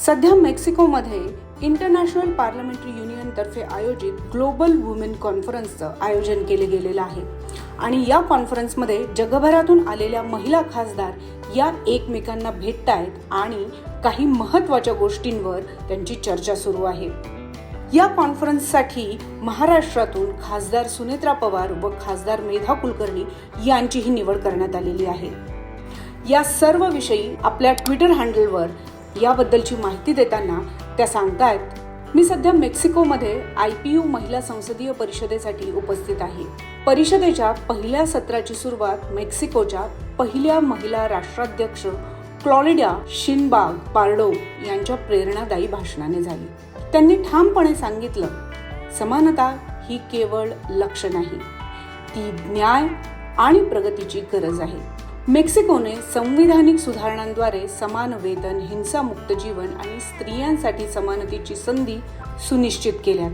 सध्या मेक्सिकोमध्ये international parliamentary युनियनतर्फे आयोजित ग्लोबल वुमेन कॉन्फरन्सचं आयोजन केले गेलेलं आहे आणि या कॉन्फरन्समध्ये जगभरातून आलेल्या महिला खासदार या एकमेकांना भेटतायत आणि काही महत्त्वाच्या गोष्टींवर त्यांची चर्चा सुरू आहे। या कॉन्फरन्ससाठी महाराष्ट्रातून खासदार सुनेत्रा पवार व खासदार मेधा कुलकर्णी यांचीही निवड करण्यात आलेली आहे। या सर्व विषयी आपल्या ट्विटर हँडलवर याबद्दलची माहिती देताना त्या सांगतायत, मी सध्या मेक्सिकोमध्ये IPU महिला संसदीय परिषदेसाठी उपस्थित आहे। परिषदेच्या पहिल्या सत्राची सुरुवात मेक्सिकोच्या पहिल्या महिला राष्ट्राध्यक्ष क्लॉडिया शिनबाग पार्डो यांच्या प्रेरणादायी भाषणाने झाली। त्यांनी ठामपणे सांगितलं, समानता ही केवळ लक्ष्य नाही, ती न्याय आणि प्रगतीची गरज आहे। मेक्सिकोने संविधानिक सुधारणांद्वारे समान वेतन, हिंसामुक्त जीवन आणि स्त्रियांसाठी समानतेची संधी सुनिश्चित केल्या।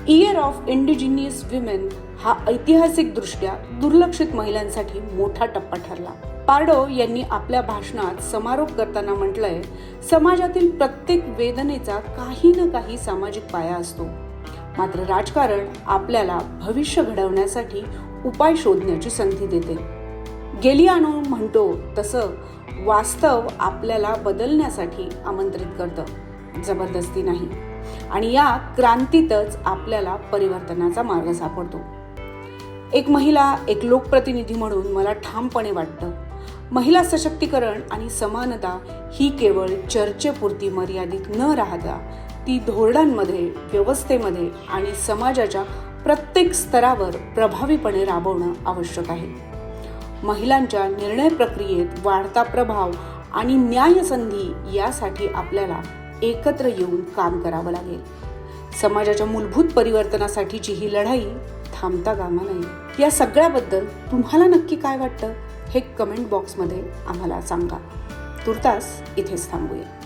इयर ऑफ इंडिजिनियस विमेन हा ऐतिहासिकदृष्ट्या दुर्लक्षित महिलांसाठी मोठा टप्पा ठरला। पार्डो यांनी आपल्या भाषणात समारोप करताना म्हटलंय, समाजातील प्रत्येक वेदनेचा काही ना काही सामाजिक पाया असतो, मात्र राजकारण आपल्याला भविष्य घडवण्यासाठी उपाय शोधण्याची संधी देते। गेलियानो म्हणतो तसं वास्तव आपल्याला बदलण्यासाठी आमंत्रित करतं, जबरदस्ती नाही, आणि या क्रांतीतच आपल्याला परिवर्तनाचा मार्ग सापडतो। एक महिला, एक लोकप्रतिनिधी म्हणून मला ठामपणे वाटतं, महिला सशक्तीकरण आणि समानता ही केवळ चर्चेपुरती मर्यादित न राहता ती धोरणांमध्ये, व्यवस्थेमध्ये आणि समाजाच्या प्रत्येक स्तरावर प्रभावीपणे राबवणं आवश्यक आहे। महिलांच्या निर्णय प्रक्रियेत वाढता प्रभाव आणि न्यायसंधी यासाठी आपल्याला एकत्र येऊन काम करावं लागेल। समाजाच्या मूलभूत परिवर्तनासाठीची ही लढाई थांबता कामा नये। या सगळ्याबद्दल तुम्हाला नक्की काय वाटतं हे कमेंट बॉक्समध्ये आम्हाला सांगा। तुर्तास इथेच थांबूया।